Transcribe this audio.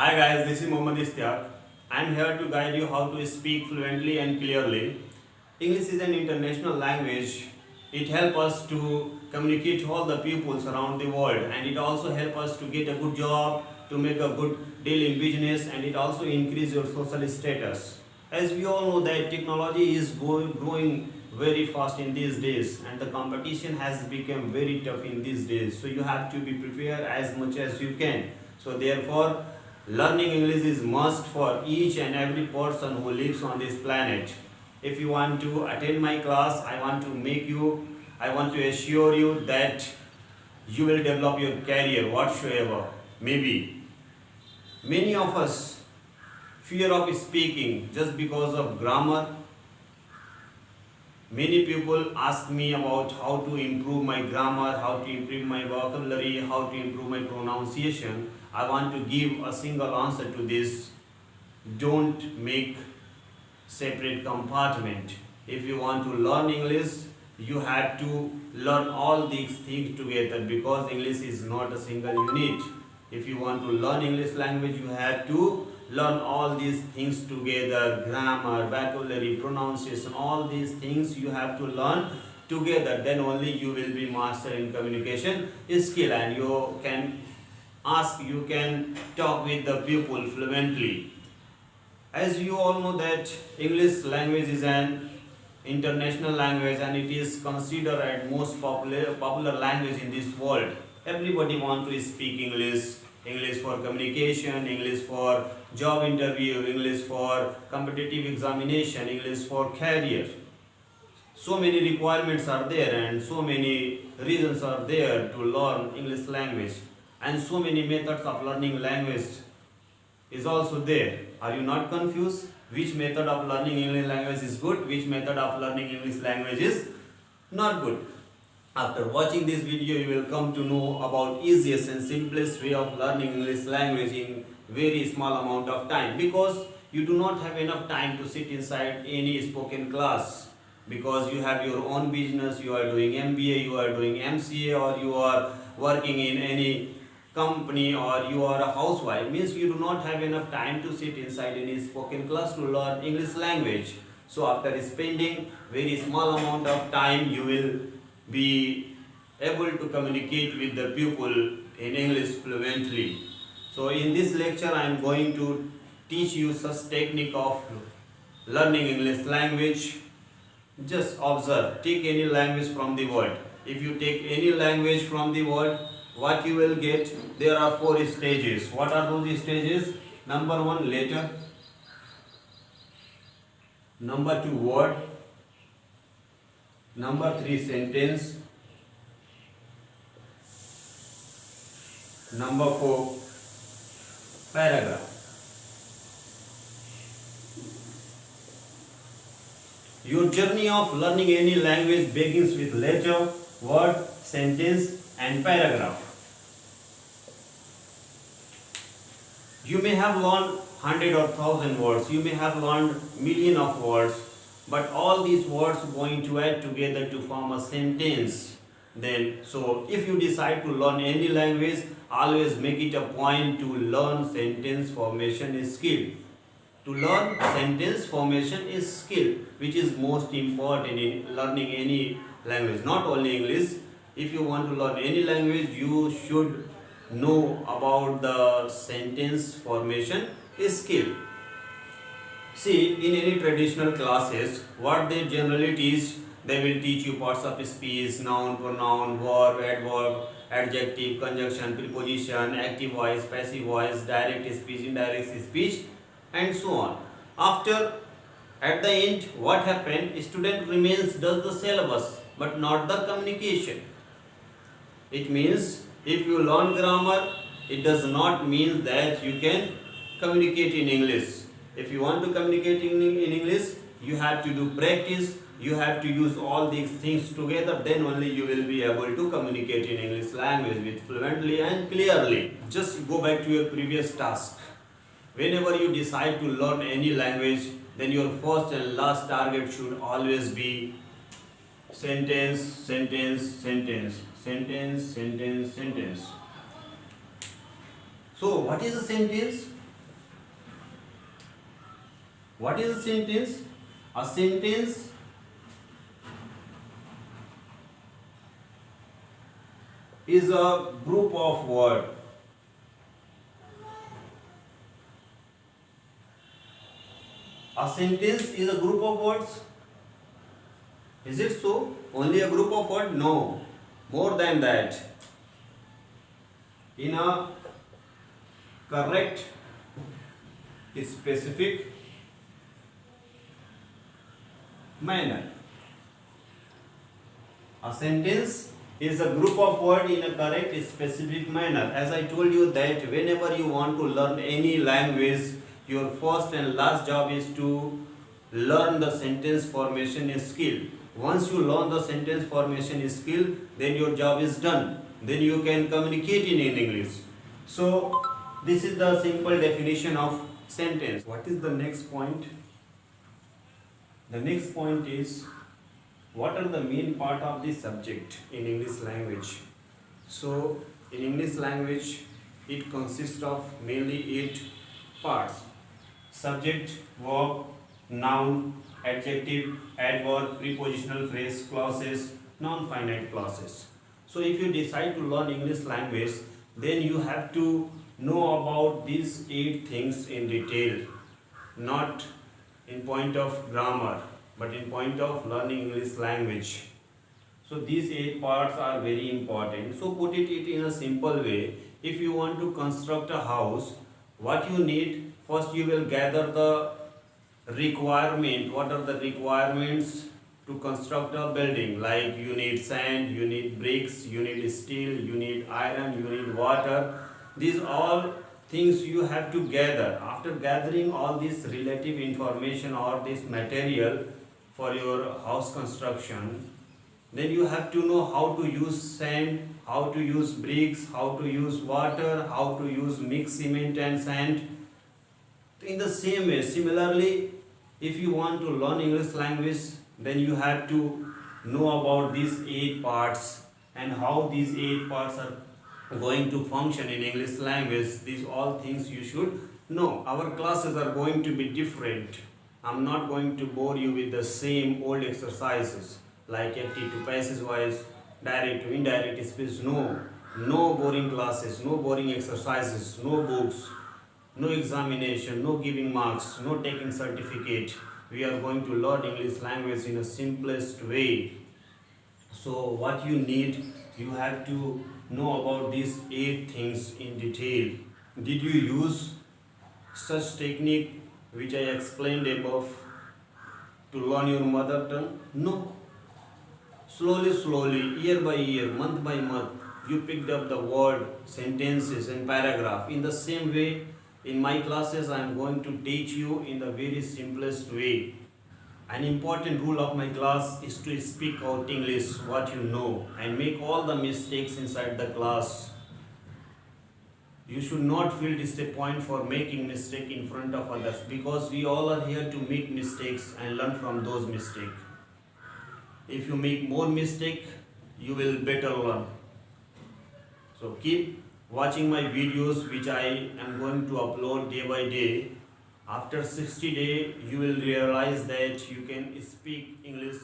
Hi guys, this is Mohammad Istiaq. I am here to guide you how to speak fluently and clearly. English is an international language. It helps us to communicate to all the peoples around the world, and it also helps us to get a good job, to make a good deal in business, and it also increase your social status. As we all know that technology is growing very fast in these days, and the competition has become very tough in these days. So you have to be prepared as much as you can. So therefore, learning English is must for each and every person who lives on this planet. If you want to attend my class, I want to assure you that you will develop your career whatsoever. Maybe many of us fear of speaking just because of grammar. Many people ask me about how to improve my grammar, how to improve my vocabulary, how to improve my pronunciation. I want to give a single answer to this. Don't make separate compartment. If you want to learn English, you have to learn all these things together because English is not a single unit. If you want to learn English language, you have to learn all these things together: grammar, vocabulary, pronunciation, all these things you have to learn together. Then only you will be master in communication skill, and you can talk with the people fluently. As you all know that English language is an international language, and it is considered as most popular language in this world. Everybody want to speak English. English for communication, English for job interview, English for competitive examination, English for career. So many requirements are there, and so many reasons are there to learn English language, and so many methods of learning language is also there. Are you not confused? Which method of learning English language is good? Which method of learning English language is not good? After watching this video, you will come to know about easiest and simplest way of learning English language in very small amount of time, because you do not have enough time to sit inside any spoken class, because you have your own business, you are doing MBA, you are doing MCA, or you are working in any company, or you are a housewife. Means you do not have enough time to sit inside any spoken class to learn English language. So after spending very small amount of time, you will be able to communicate with the people in English fluently. So in this lecture, I am going to teach you such technique of learning English language. Just observe, take any language from the world. If you take any language from the world, what you will get? There are 4 stages. What are those stages? Number 1, letter. Number 2, word. Number 3, sentence. Number 4, paragraph. Your journey of learning any language begins with letter, word, sentence, and paragraph. You may have learned 100 or 1000 words, you may have learned million of words, but all these words are going to add together to form a sentence. So if you decide to learn any language, always make it a point to learn sentence formation skill. To learn sentence formation is skill, which is most important in learning any language, not only English. If you want to learn any language, you should know about the sentence formation skill. See, in any traditional classes, what they generally teach, they will teach you parts of speech, noun, pronoun, verb, adverb, adjective, conjunction, preposition, active voice, passive voice, direct speech, indirect speech, and so on. At the end, what happened? Student remains does the syllabus, but not the communication. It means if you learn grammar, it does not mean that you can communicate in English. If you want to communicate in English, you have to do practice, you have to use all these things together, then only you will be able to communicate in English language with fluently and clearly. Just go back to your previous task. Whenever you decide to learn any language, then your first and last target should always be sentence, sentence, sentence, sentence, sentence, sentence. So what is a sentence? What is a sentence? A sentence is a group of words. A sentence is a group of words. Is it so? Only a group of words? No. More than that. In a correct, specific manner. A sentence is a group of words in a correct, specific manner. As I told you that whenever you want to learn any language, your first and last job is to learn the sentence formation skill. Once you learn the sentence formation skill, then your job is done. Then you can communicate in English. So this is the simple definition of sentence. What is the next point? The next point is, what are the main part of the subject in English language? So in English language, it consists of mainly 8 parts: subject, verb, noun, adjective, adverb, prepositional phrase, clauses, non-finite clauses. So if you decide to learn English language, then you have to know about these 8 things in detail, not in point of grammar, but in point of learning English language. So these 8 parts are very important. So put it in a simple way. If you want to construct a house, what you need, first you will gather the requirement. What are the requirements to construct a building? Like you need sand, you need bricks, you need steel, you need iron, you need water. These all things you have to gather. After gathering all this relative information or this material for your house construction, then you have to know how to use sand, how to use bricks, how to use water, how to use mixed cement and sand. In the same way, similarly, if you want to learn English language, then you have to know about these 8 parts and how these 8 parts are going to function in English language. These all things you should know. Our classes are going to be different. I'm not going to bore you with the same old exercises like active to passive voice, direct to indirect speech. No boring classes, no boring exercises, no books, no examination, no giving marks, no taking certificate. We are going to learn English language in a simplest way. So what you need, you have to know about these 8 things in detail. Did you use such technique which I explained above to learn your mother tongue? No. Slowly, year by year, month by month, you picked up the word, sentences and paragraph. In the same way, in my classes, I am going to teach you in the very simplest way. An important rule of my class is to speak out English, what you know, and make all the mistakes inside the class. You should not feel disappointed for making mistake in front of others, because we all are here to make mistakes and learn from those mistakes. If you make more mistake, you will better learn. So keep watching my videos which I am going to upload day by day. After 60 days, you will realize that you can speak English